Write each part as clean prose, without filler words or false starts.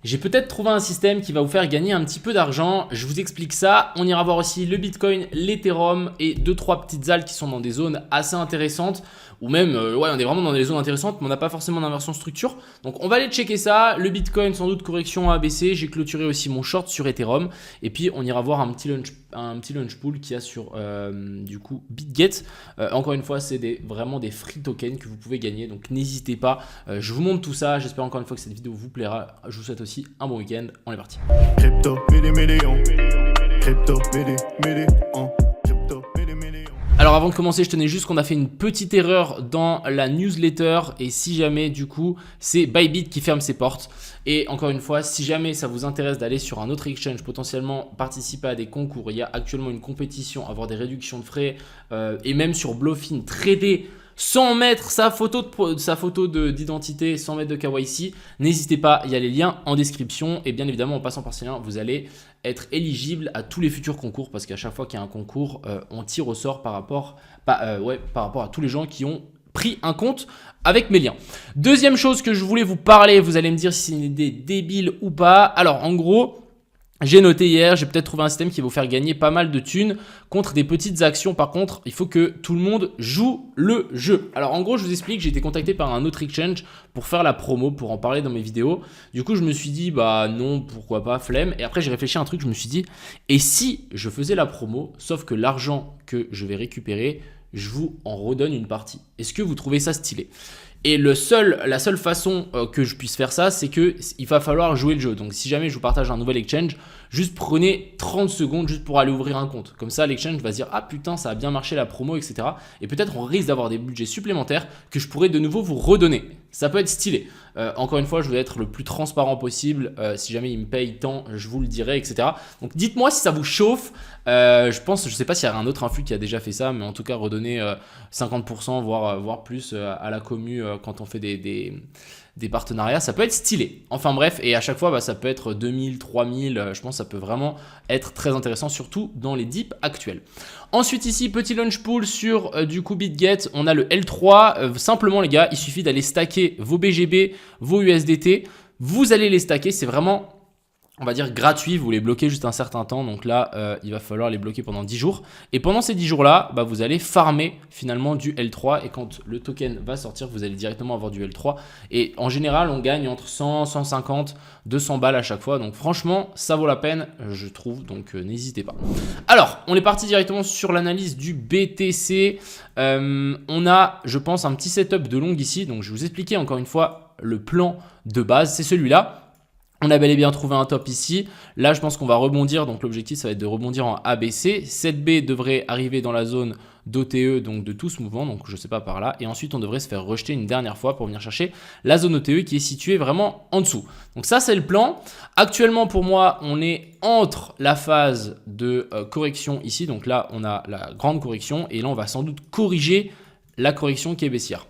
J'ai peut-être trouvé un système qui va vous faire gagner un petit peu d'argent. Je vous explique ça. On ira voir aussi le Bitcoin, l'Ethereum et 2-3 petites alts qui sont dans des zones assez intéressantes. Ou même, ouais, on est vraiment dans des zones intéressantes, mais on n'a pas forcément d'inversion structure. Donc, on va aller checker ça. Le Bitcoin, sans doute correction à baisser. J'ai clôturé aussi mon short sur Ethereum. Et puis, on ira voir un petit launch pool qu'il y a sur, du coup, BitGet. Encore une fois, c'est vraiment des free tokens que vous pouvez gagner. Donc, n'hésitez pas. Je vous montre tout ça. J'espère encore une fois que cette vidéo vous plaira. Je vous souhaite aussi un bon week-end. On est parti. Crypto, million. Crypto, million. Crypto, million. Alors avant de commencer, je tenais juste qu'on a fait une petite erreur dans la newsletter et si jamais du coup c'est Bybit qui ferme ses portes. Et encore une fois, si jamais ça vous intéresse d'aller sur un autre exchange, potentiellement participer à des concours, il y a actuellement une compétition, avoir des réductions de frais et même sur Bluefin, trader sans mettre sa photo d'identité, sans mettre de KYC, n'hésitez pas, il y a les liens en description et bien évidemment en passant par ces liens, vous allez être éligible à tous les futurs concours parce qu'à chaque fois qu'il y a un concours, on tire au sort par rapport à tous les gens qui ont pris un compte avec mes liens. Deuxième chose que je voulais vous parler, vous allez me dire si c'est une idée débile ou pas. Alors en gros, j'ai noté hier, j'ai peut-être trouvé un système qui va vous faire gagner pas mal de thunes contre des petites actions. Par contre, il faut que tout le monde joue le jeu. Alors en gros, je vous explique, j'ai été contacté par un autre exchange pour faire la promo, pour en parler dans mes vidéos. Du coup, je me suis dit, bah non, pourquoi pas, flemme. Et après, j'ai réfléchi à un truc, je me suis dit, et si je faisais la promo, sauf que l'argent que je vais récupérer, je vous en redonne une partie. Est-ce que vous trouvez ça stylé ? Et la seule façon que je puisse faire ça, c'est qu'il va falloir jouer le jeu. Donc si jamais je vous partage un nouvel exchange, juste prenez 30 secondes juste pour aller ouvrir un compte. Comme ça, l'exchange va se dire « Ah putain, ça a bien marché la promo, etc. » Et peut-être on risque d'avoir des budgets supplémentaires que je pourrais de nouveau vous redonner. Ça peut être stylé. Encore une fois, je vais être le plus transparent possible. Si jamais il me paye tant, je vous le dirai, etc. Donc dites-moi si ça vous chauffe. Je sais pas s'il y a un autre influx qui a déjà fait ça, mais en tout cas redonner 50%, voire plus à la commu quand on fait des partenariats, ça peut être stylé. Enfin bref, et à chaque fois, ça peut être 2000, 3000, je pense que ça peut vraiment être très intéressant, surtout dans les dips actuels. Ensuite ici, petit launch pool sur du coup BitGet, on a le L3. Simplement les gars, il suffit d'aller stacker vos BGB, vos USDT. Vous allez les stacker, c'est vraiment, on va dire gratuit, vous les bloquez juste un certain temps. Donc là, il va falloir les bloquer pendant 10 jours. Et pendant ces 10 jours-là, vous allez farmer finalement du L3. Et quand le token va sortir, vous allez directement avoir du L3. Et en général, on gagne entre 100, 150, 200 balles à chaque fois. Donc franchement, ça vaut la peine, je trouve. Donc n'hésitez pas. Alors, on est parti directement sur l'analyse du BTC. On a, je pense, un petit setup de long ici. Donc je vais vous expliquer encore une fois le plan de base. C'est celui-là. On a bel et bien trouvé un top ici. Là, je pense qu'on va rebondir. Donc, l'objectif, ça va être de rebondir en ABC. 7B devrait arriver dans la zone d'OTE, donc de tout ce mouvement. Donc, je ne sais pas par là. Et ensuite, on devrait se faire rejeter une dernière fois pour venir chercher la zone OTE qui est située vraiment en dessous. Donc, ça, c'est le plan. Actuellement, pour moi, on est entre la phase de correction ici. Donc là, on a la grande correction. Et là, on va sans doute corriger la correction qui est baissière.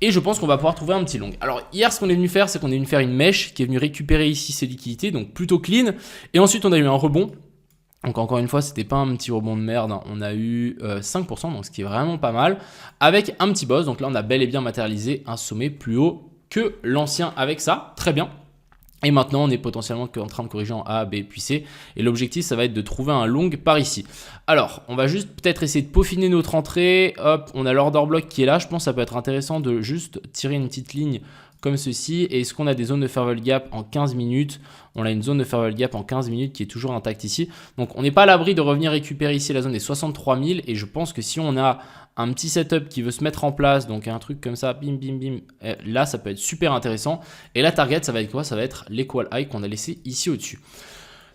Et je pense qu'on va pouvoir trouver un petit long. Alors hier, ce qu'on est venu faire, c'est qu'on est venu faire une mèche qui est venue récupérer ici ses liquidités, donc plutôt clean. Et ensuite, on a eu un rebond. Donc encore une fois, c'était pas un petit rebond de merde. On a eu 5%, donc ce qui est vraiment pas mal. Avec un petit boss. Donc là, on a bel et bien matérialisé un sommet plus haut que l'ancien avec ça. Très bien. Et maintenant, on est potentiellement en train de corriger en A, B, puis C. Et l'objectif, ça va être de trouver un long par ici. Alors, on va juste peut-être essayer de peaufiner notre entrée. Hop, on a l'order block qui est là. Je pense que ça peut être intéressant de juste tirer une petite ligne comme ceci. Et est-ce qu'on a des zones de fair value gap en 15 minutes? On a une zone de fair value gap en 15 minutes qui est toujours intacte ici. Donc, on n'est pas à l'abri de revenir récupérer ici la zone des 63 000. Et je pense que si on a un petit setup qui veut se mettre en place, donc un truc comme ça, bim, bim, bim, là, ça peut être super intéressant. Et la target, ça va être quoi? Ça va être l'equal high qu'on a laissé ici au-dessus.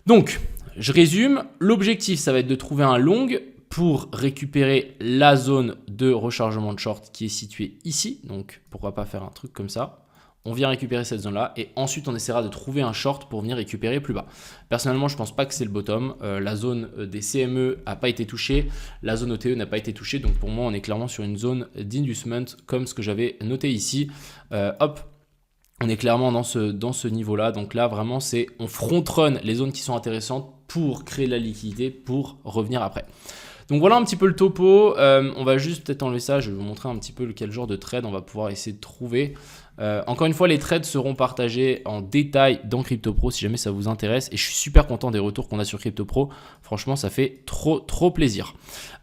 Donc, je résume. L'objectif, ça va être de trouver un long pour récupérer la zone de rechargement de short qui est située ici. Donc, pourquoi pas faire un truc comme ça? On vient récupérer cette zone-là et ensuite on essaiera de trouver un short pour venir récupérer plus bas. Personnellement, je ne pense pas que c'est le bottom. La zone des CME n'a pas été touchée. La zone OTE n'a pas été touchée. Donc pour moi, on est clairement sur une zone d'inducement comme ce que j'avais noté ici. Hop, on est clairement dans ce niveau-là. Donc là, vraiment, c'est on front run les zones qui sont intéressantes pour créer de la liquidité pour revenir après. Donc voilà un petit peu le topo. On va juste peut-être enlever ça. Je vais vous montrer un petit peu quel genre de trade on va pouvoir essayer de trouver. Encore une fois, les trades seront partagés en détail dans CryptoPro si jamais ça vous intéresse. Et je suis super content des retours qu'on a sur CryptoPro. Franchement, ça fait trop plaisir.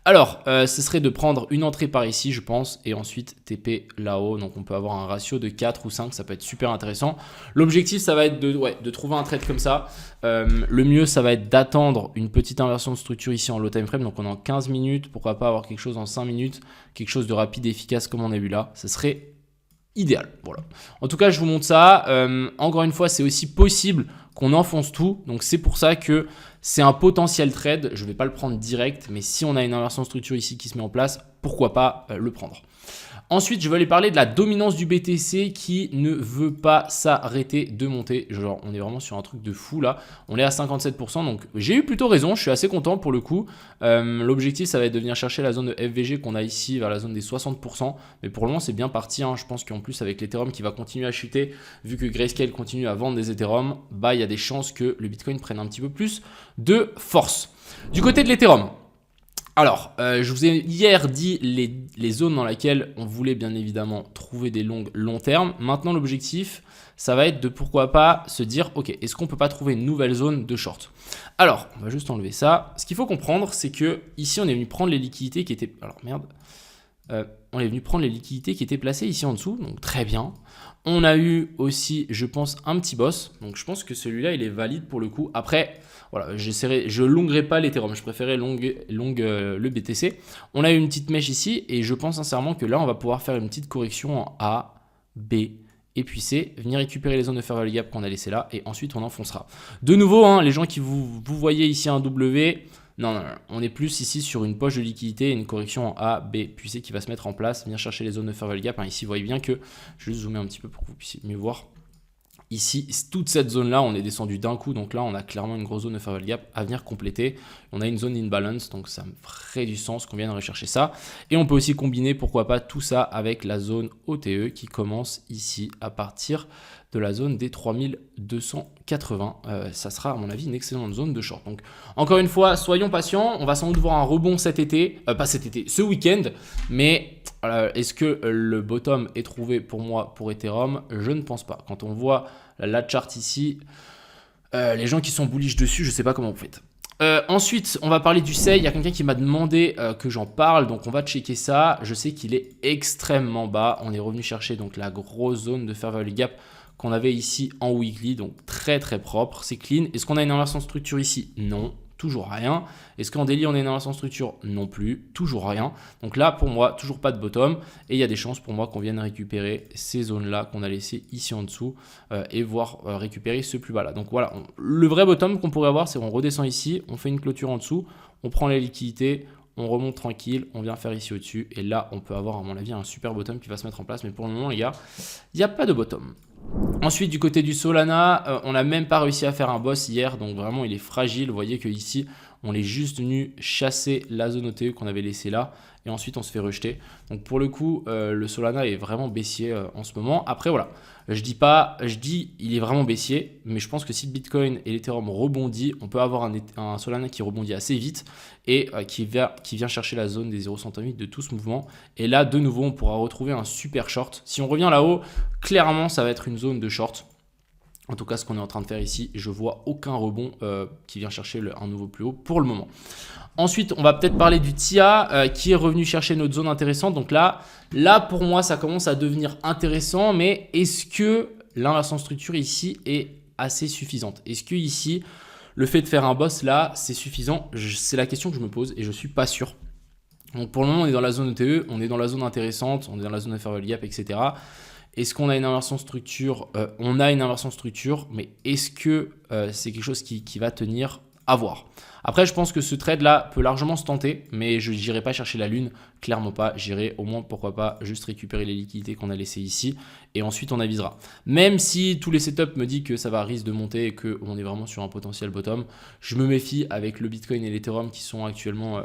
Alors, ce serait de prendre une entrée par ici, je pense, et ensuite TP là-haut. Donc, on peut avoir un ratio de 4 ou 5, ça peut être super intéressant. L'objectif, ça va être de trouver un trade comme ça. Le mieux, ça va être d'attendre une petite inversion de structure ici en low time frame. Donc, on est en 15 minutes. Pourquoi pas avoir quelque chose en 5 minutes, quelque chose de rapide et efficace comme on a vu là. Ça serait idéal. Voilà. En tout cas, je vous montre ça. Encore une fois, c'est aussi possible qu'on enfonce tout. Donc, c'est pour ça que c'est un potentiel trade. Je ne vais pas le prendre direct, mais si on a une inversion de structure ici qui se met en place, pourquoi pas le prendre. Ensuite, je vais aller parler de la dominance du BTC qui ne veut pas s'arrêter de monter. Genre, on est vraiment sur un truc de fou là. On est à 57%, donc j'ai eu plutôt raison. Je suis assez content pour le coup. L'objectif, ça va être de venir chercher la zone de FVG qu'on a ici vers la zone des 60%. Mais pour le moment, c'est bien parti. Je pense qu'en plus, avec l'Ethereum qui va continuer à chuter, vu que Grayscale continue à vendre des Ethereum, bah, il y a des chances que le Bitcoin prenne un petit peu plus de force. Du côté de l'Ethereum, alors, je vous ai hier dit les zones dans lesquelles on voulait bien évidemment trouver des long terme. Maintenant, l'objectif, ça va être de pourquoi pas se dire, ok, est-ce qu'on peut pas trouver une nouvelle zone de short? Alors, on va juste enlever ça. Ce qu'il faut comprendre, c'est que ici, on est venu prendre les liquidités qui étaient... Alors, merde. On est venu prendre les liquidités qui étaient placées ici en dessous, donc très bien. On a eu aussi, je pense, un petit boss. Donc, je pense que celui-là, il est valide pour le coup. Après... Voilà, je longuerai pas l'Ethereum, je préférais longue le BTC. On a eu une petite mèche ici et je pense sincèrement que là, on va pouvoir faire une petite correction en A, B et puis C, venir récupérer les zones de fair value gap qu'on a laissées là et ensuite on enfoncera. De nouveau, les gens qui vous voyez ici un W, non, on est plus ici sur une poche de liquidité et une correction en A, B puis C qui va se mettre en place, venir chercher les zones de fair value gap. Ici, vous voyez bien que, je vais juste zoomer un petit peu pour que vous puissiez mieux voir. Ici, toute cette zone-là, on est descendu d'un coup. Donc là, on a clairement une grosse zone de fair value gap à venir compléter. On a une zone d'imbalance, donc ça me ferait du sens qu'on vienne rechercher ça. Et on peut aussi combiner, pourquoi pas, tout ça avec la zone OTE qui commence ici à partir de la zone des 3280. Ça sera, à mon avis, une excellente zone de short. Donc, encore une fois, soyons patients. On va sans doute voir un rebond cet été. Pas cet été, ce week-end. Mais est-ce que le bottom est trouvé pour moi pour Ethereum? Je ne pense pas. Quand on voit la chart ici, les gens qui sont bullish dessus, je ne sais pas comment vous faites. Ensuite, on va parler du SEI. Il y a quelqu'un qui m'a demandé que j'en parle, donc on va checker ça. Je sais qu'il est extrêmement bas. On est revenu chercher donc la grosse zone de fair value gap qu'on avait ici en weekly, donc très propre, c'est clean. Est-ce qu'on a une inversion de structure ici? Non, toujours rien. Est-ce qu'en daily on a une inversion de structure? Non plus, toujours rien. Donc là, pour moi, toujours pas de bottom et il y a des chances pour moi qu'on vienne récupérer ces zones-là qu'on a laissées ici en dessous et voir récupérer ce plus bas là. Donc voilà, le vrai bottom qu'on pourrait avoir, c'est qu'on redescend ici, on fait une clôture en dessous, on prend les liquidités, on remonte tranquille, on vient faire ici au-dessus et là, on peut avoir à mon avis un super bottom qui va se mettre en place. Mais pour le moment, les gars, il n'y a pas de bottom. Ensuite, du côté du Solana, on n'a même pas réussi à faire un boss hier, donc vraiment il est fragile. Vous voyez qu'ici, on est juste venu chasser la zone OTE qu'on avait laissée là et ensuite on se fait rejeter. Donc pour le coup, le Solana est vraiment baissier en ce moment. Après voilà, je dis il est vraiment baissier, mais je pense que si le Bitcoin et l'Ethereum rebondit, on peut avoir un Solana qui rebondit assez vite et qui vient chercher la zone des 0,108 de tout ce mouvement. Et là, de nouveau, on pourra retrouver un super short. Si on revient là-haut, clairement, ça va être une zone de short. En tout cas, ce qu'on est en train de faire ici, je vois aucun rebond qui vient chercher un nouveau plus haut pour le moment. Ensuite, on va peut-être parler du TIA qui est revenu chercher notre zone intéressante. Donc là, pour moi, ça commence à devenir intéressant. Mais est-ce que l'inversion de structure ici est assez suffisante? Est-ce que ici, le fait de faire un boss là, c'est suffisant? C'est la question que je me pose et je ne suis pas sûr. Donc pour le moment, on est dans la zone ETE, on est dans la zone intéressante, on est dans la zone de fair value gap, etc. Est-ce qu'on a une inversion de structure? On a une inversion de structure, mais est-ce que c'est quelque chose qui va tenir? À voir. Après, je pense que ce trade-là peut largement se tenter, mais je n'irai pas chercher la lune, clairement pas. J'irai au moins, pourquoi pas, juste récupérer les liquidités qu'on a laissées ici, et ensuite on avisera. Même si tous les setups me disent que ça va risque de monter et qu'on est vraiment sur un potentiel bottom, je me méfie avec le Bitcoin et l'Ethereum qui sont actuellement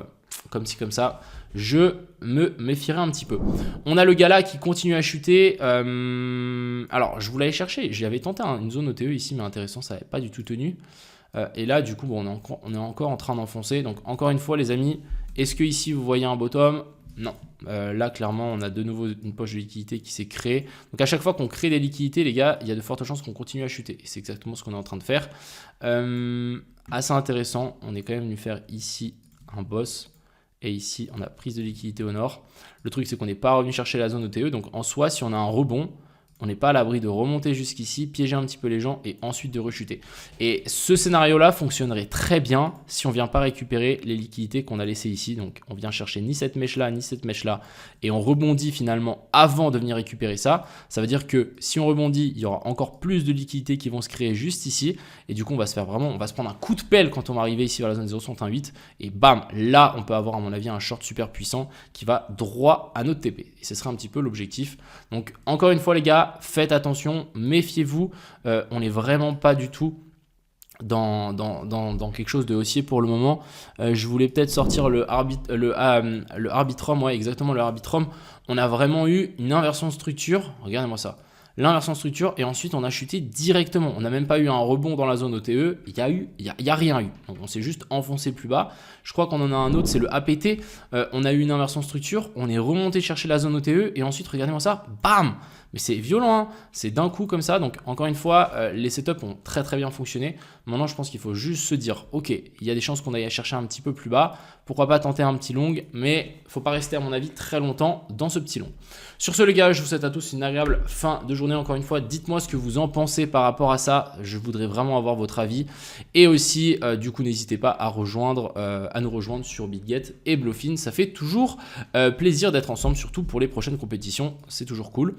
comme ci comme ça. Je me méfierai un petit peu. On a le gars là qui continue à chuter. Alors, je voulais aller chercher. J'avais tenté une zone OTE ici, mais intéressant, ça n'avait pas du tout tenu. Et là, du coup, on est encore en train d'enfoncer. Donc, encore une fois, les amis, est-ce que ici, vous voyez un bottom? Non. Là, clairement, on a de nouveau une poche de liquidité qui s'est créée. Donc, à chaque fois qu'on crée des liquidités, les gars, il y a de fortes chances qu'on continue à chuter. Et c'est exactement ce qu'on est en train de faire. Assez intéressant. On est quand même venu faire ici un boss. Et ici, on a prise de liquidité au nord. Le truc, c'est qu'on n'est pas revenu chercher la zone OTE. Donc, en soi, si on a un rebond, on n'est pas à l'abri de remonter jusqu'ici, piéger un petit peu les gens et ensuite de rechuter. Et ce scénario-là fonctionnerait très bien si on ne vient pas récupérer les liquidités qu'on a laissées ici. Donc, on vient chercher ni cette mèche-là, ni cette mèche-là. Et on rebondit finalement avant de venir récupérer ça. Ça veut dire que si on rebondit, il y aura encore plus de liquidités qui vont se créer juste ici. Et du coup, on va se prendre un coup de pelle quand on va arriver ici vers la zone 0,68. Et bam, là, on peut avoir à mon avis un short super puissant qui va droit à notre TP. Et ce serait un petit peu l'objectif. Donc, encore une fois, les gars, faites attention, méfiez-vous, on n'est vraiment pas du tout dans quelque chose de haussier pour le moment. Je voulais peut-être sortir le Arbitrum, ouais exactement le Arbitrum. On a vraiment eu une inversion de structure, regardez-moi ça. L'inversion de structure et ensuite on a chuté directement. On n'a même pas eu un rebond dans la zone OTE, il y a rien eu. Donc on s'est juste enfoncé plus bas. Je crois qu'on en a un autre, c'est le APT. On a eu une inversion de structure, on est remonté chercher la zone OTE et ensuite regardez-moi ça, bam. Mais c'est violent, hein, c'est d'un coup comme ça. Donc encore une fois, les setups ont très très bien fonctionné. Maintenant, je pense qu'il faut juste se dire, ok, il y a des chances qu'on aille chercher un petit peu plus bas. Pourquoi pas tenter un petit long, mais il ne faut pas rester à mon avis très longtemps dans ce petit long. Sur ce les gars, je vous souhaite à tous une agréable fin de journée. Encore une fois, dites-moi ce que vous en pensez par rapport à ça. Je voudrais vraiment avoir votre avis. Et aussi, du coup, n'hésitez pas à nous rejoindre sur BitGet et Bluefin. Ça fait toujours plaisir d'être ensemble, surtout pour les prochaines compétitions. C'est toujours cool.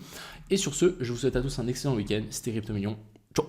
Et sur ce, je vous souhaite à tous un excellent week-end. C'était Crypto Millions. Ciao.